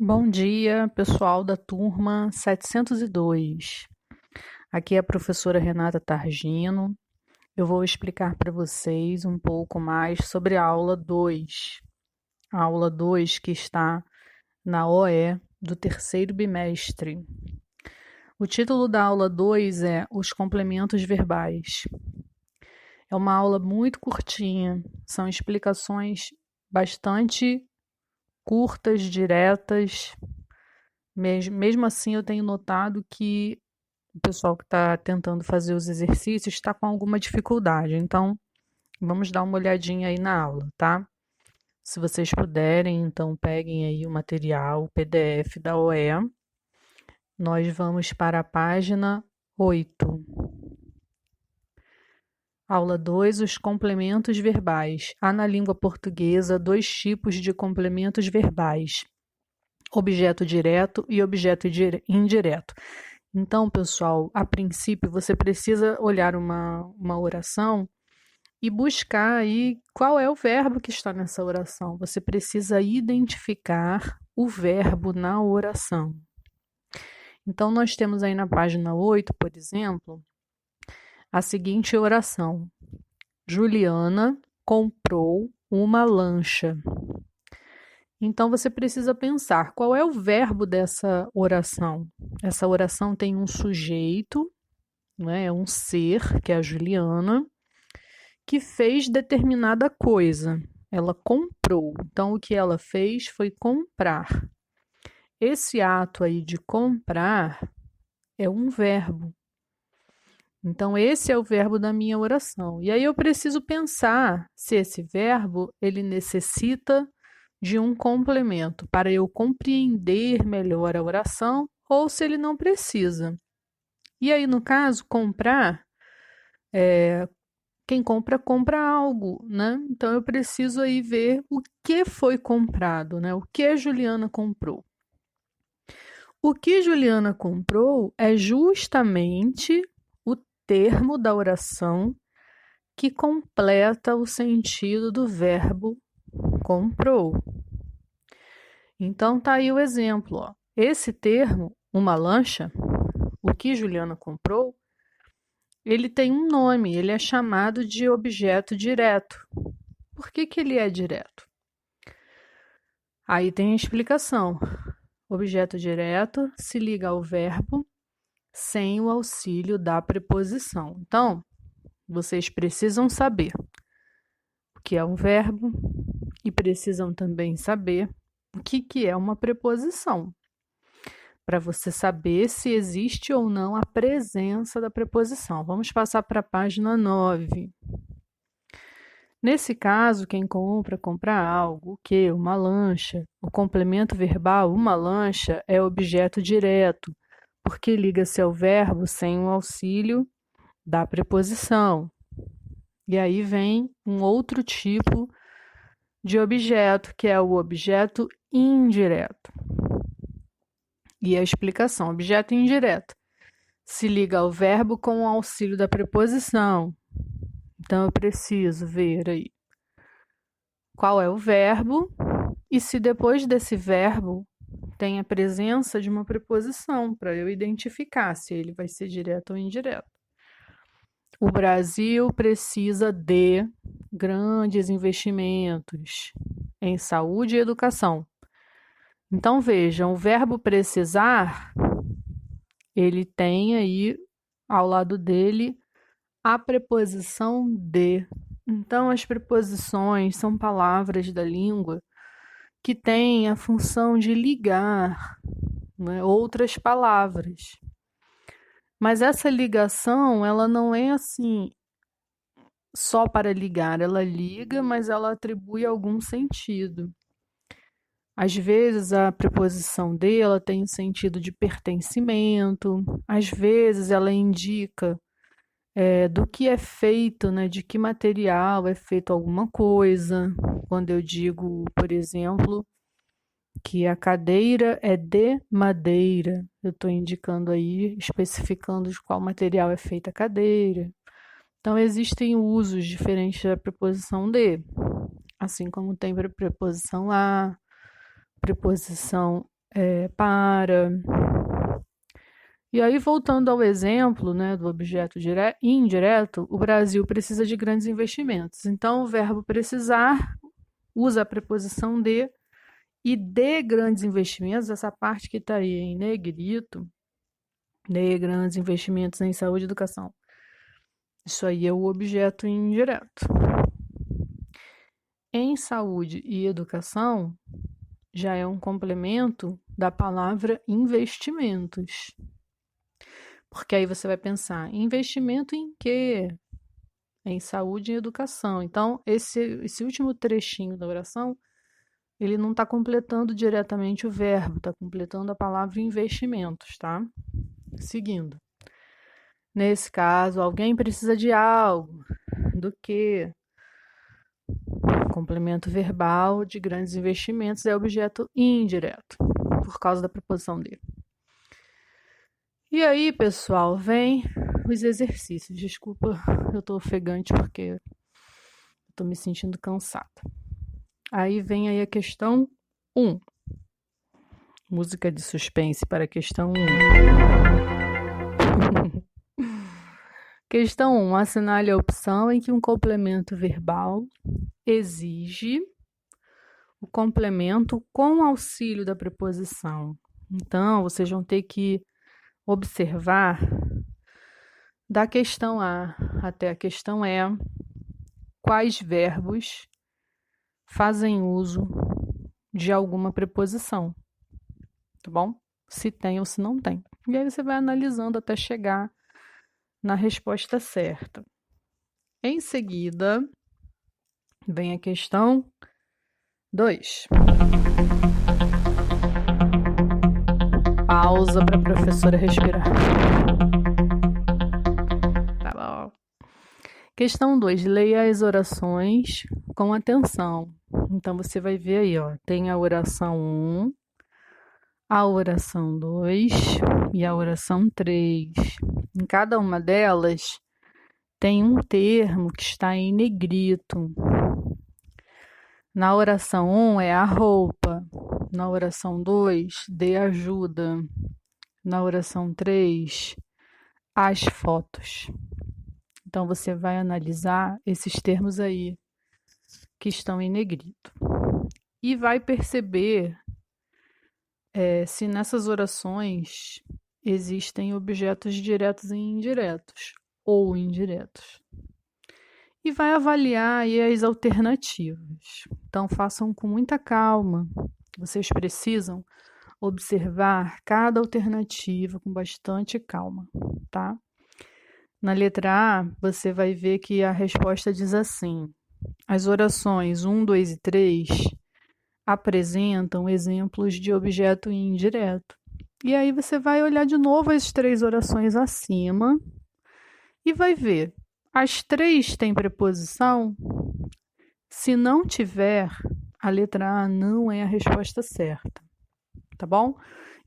Bom dia, pessoal da turma 702. Aqui é a professora Renata Targino. Eu vou explicar para vocês um pouco mais sobre a aula 2. A aula 2 que está na OE do terceiro bimestre. O título da aula 2 é Os complementos verbais. É uma aula muito curtinha, são explicações bastante curtas, diretas. Mesmo assim, eu tenho notado que o pessoal que está tentando fazer os exercícios está com alguma dificuldade. Então, vamos dar uma olhadinha aí na aula, tá? Se vocês puderem, então peguem aí o material, o PDF da OE. Nós vamos para a página 8. Aula 2, os complementos verbais. Há na língua portuguesa dois tipos de complementos verbais: objeto direto e objeto indireto. Então, pessoal, a princípio você precisa olhar uma oração e buscar aí qual é o verbo que está nessa oração. Você precisa identificar o verbo na oração. Então, nós temos aí na página 8, por exemplo, a seguinte oração: Juliana comprou uma lancha. Então, você precisa pensar qual é o verbo dessa oração. Essa oração tem um sujeito, né, um ser, que é a Juliana, que fez determinada coisa. Ela comprou. Então, o que ela fez foi comprar. Esse ato aí de comprar é um verbo. Então, esse é o verbo da minha oração. E aí eu preciso pensar se esse verbo ele necessita de um complemento para eu compreender melhor a oração ou se ele não precisa. E aí, no caso, comprar, quem compra, compra algo, né? Então, eu preciso aí ver o que foi comprado, né? O que a Juliana comprou. O que Juliana comprou é justamente o termo da oração que completa o sentido do verbo comprou. Então, tá aí o exemplo, ó. Esse termo, uma lancha, o que Juliana comprou, ele tem um nome, ele é chamado de objeto direto. Por que ele é direto? Aí tem a explicação. Objeto direto se liga ao verbo sem o auxílio da preposição. Então, vocês precisam saber o que é um verbo e precisam também saber o que é uma preposição, para você saber se existe ou não a presença da preposição. Vamos passar para a página 9. Nesse caso, quem compra, compra algo. O que? Uma lancha. O complemento verbal, uma lancha, é objeto direto, porque liga-se ao verbo sem o auxílio da preposição. E aí vem um outro tipo de objeto, que é o objeto indireto. E a explicação: objeto indireto se liga ao verbo com o auxílio da preposição. Então, eu preciso ver aí qual é o verbo e se depois desse verbo tem a presença de uma preposição, para eu identificar se ele vai ser direto ou indireto. O Brasil precisa de grandes investimentos em saúde e educação. Então, vejam, o verbo precisar, ele tem aí, ao lado dele, a preposição de. Então, as preposições são palavras da língua que têm a função de ligar, né, outras palavras. Mas essa ligação, ela não é assim só para ligar. Ela liga, mas ela atribui algum sentido. Às vezes a preposição de ela tem o sentido de pertencimento, às vezes ela indica do que é feito, né, de que material é feito alguma coisa. Quando eu digo, por exemplo, que a cadeira é de madeira, eu estou indicando aí, especificando de qual material é feita a cadeira. Então, existem usos diferentes da preposição de, assim como tem para preposição a, preposição para. E aí, voltando ao exemplo, né, do objeto indireto, o Brasil precisa de grandes investimentos. Então, o verbo precisar usa a preposição de e de grandes investimentos, essa parte que está aí em negrito, de grandes investimentos em saúde e educação. Isso aí é o objeto indireto. Em saúde e educação, já é um complemento da palavra investimentos. Porque aí você vai pensar, investimento em quê? Em saúde e educação. Então, esse último trechinho da oração, ele não está completando diretamente o verbo, está completando a palavra investimentos, tá? Seguindo. Nesse caso, alguém precisa de algo, do que? Complemento verbal de grandes investimentos é objeto indireto, por causa da preposição dele. E aí, pessoal, vem os exercícios. Desculpa, eu tô ofegante porque eu tô me sentindo cansada. Aí vem aí a questão 1. Música de suspense para a questão 1. Questão 1. Assinale a opção em que um complemento verbal exige o complemento com auxílio da preposição. Então, vocês vão ter que observar da questão A até a questão E quais verbos fazem uso de alguma preposição, tá bom? Se tem ou se não tem. E aí você vai analisando até chegar na resposta certa. Em seguida, vem a questão 2. Pausa para a professora respirar. Tá bom. Questão 2. Leia as orações com atenção. Então, você vai ver aí, ó, tem a oração 1, a oração 2 e a oração 3. Em cada uma delas, tem um termo que está em negrito. Na oração 1 é a roupa. Na oração 2, dê ajuda. Na oração 3, as fotos. Então, você vai analisar esses termos aí que estão em negrito. E vai perceber se nessas orações existem objetos diretos e indiretos, ou indiretos. E vai avaliar aí as alternativas. Então, façam com muita calma. Vocês precisam observar cada alternativa com bastante calma, tá? Na letra A, você vai ver que a resposta diz assim: as orações 1, 2 e 3 apresentam exemplos de objeto indireto. E aí você vai olhar de novo as 3 orações acima e vai ver. As 3 têm preposição? Se não tiver, a letra A não é a resposta certa, tá bom?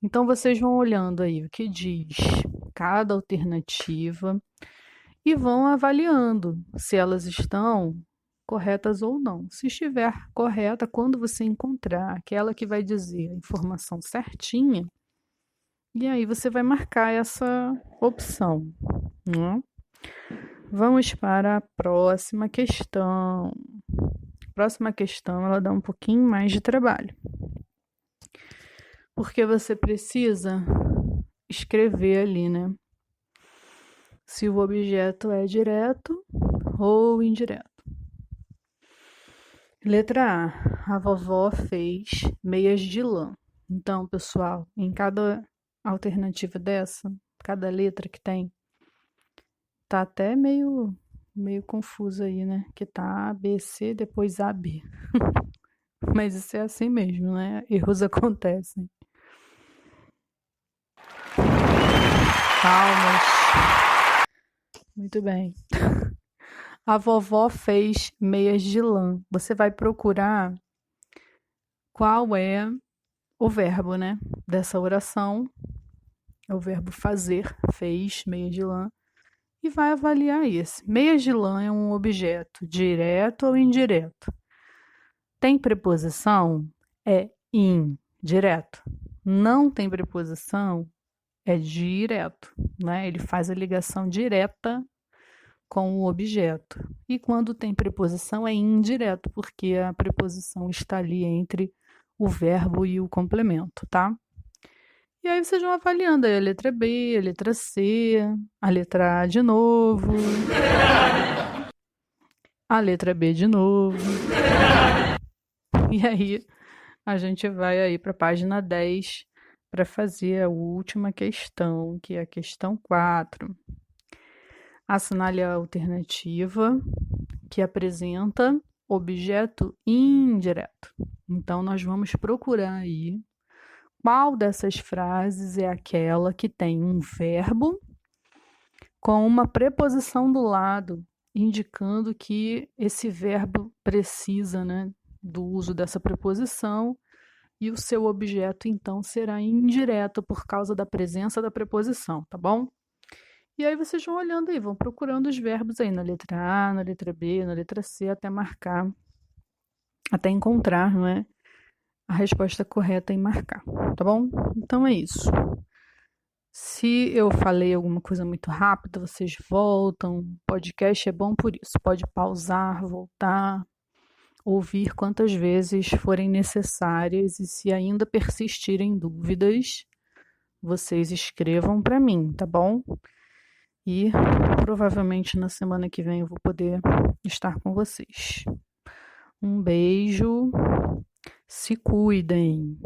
Então, vocês vão olhando aí o que diz cada alternativa e vão avaliando se elas estão corretas ou não. Se estiver correta, quando você encontrar aquela que vai dizer a informação certinha, e aí você vai marcar essa opção, né? Vamos para a próxima questão. A próxima questão, ela dá um pouquinho mais de trabalho. Porque você precisa escrever ali, né? Se o objeto é direto ou indireto. Letra A. A vovó fez meias de lã. Então, pessoal, em cada alternativa dessa, cada letra que tem, tá até meio confuso aí, né? Que tá A, B, C, depois A, B. Mas isso é assim mesmo, né? Erros acontecem. Calmas. Muito bem. A vovó fez meias de lã. Você vai procurar qual é o verbo, né? Dessa oração. É o verbo fazer, fez meias de lã. E vai avaliar esse. Meias de lã é um objeto direto ou indireto? Tem preposição? É indireto. não tem preposição, é direto, né? Ele faz a ligação direta com o objeto. E quando tem preposição é indireto, porque a preposição está ali entre o verbo e o complemento, tá? E aí vocês vão avaliando aí a letra B, a letra C, a letra A de novo, a letra B de novo. E aí a gente vai aí para a página 10 para fazer a última questão, que é a questão 4. Assinale a alternativa que apresenta objeto indireto. Então, nós vamos procurar aí qual dessas frases é aquela que tem um verbo com uma preposição do lado, indicando que esse verbo precisa, né, do uso dessa preposição e o seu objeto, então, será indireto por causa da presença da preposição, tá bom? E aí vocês vão olhando aí, vão procurando os verbos aí na letra A, na letra B, na letra C, até marcar, até encontrar, não é? A resposta correta e marcar, tá bom? Então é isso. Se eu falei alguma coisa muito rápida, vocês voltam. Podcast é bom por isso. Pode pausar, voltar, ouvir quantas vezes forem necessárias e se ainda persistirem dúvidas, vocês escrevam para mim, tá bom? E provavelmente na semana que vem eu vou poder estar com vocês. Um beijo, se cuidem.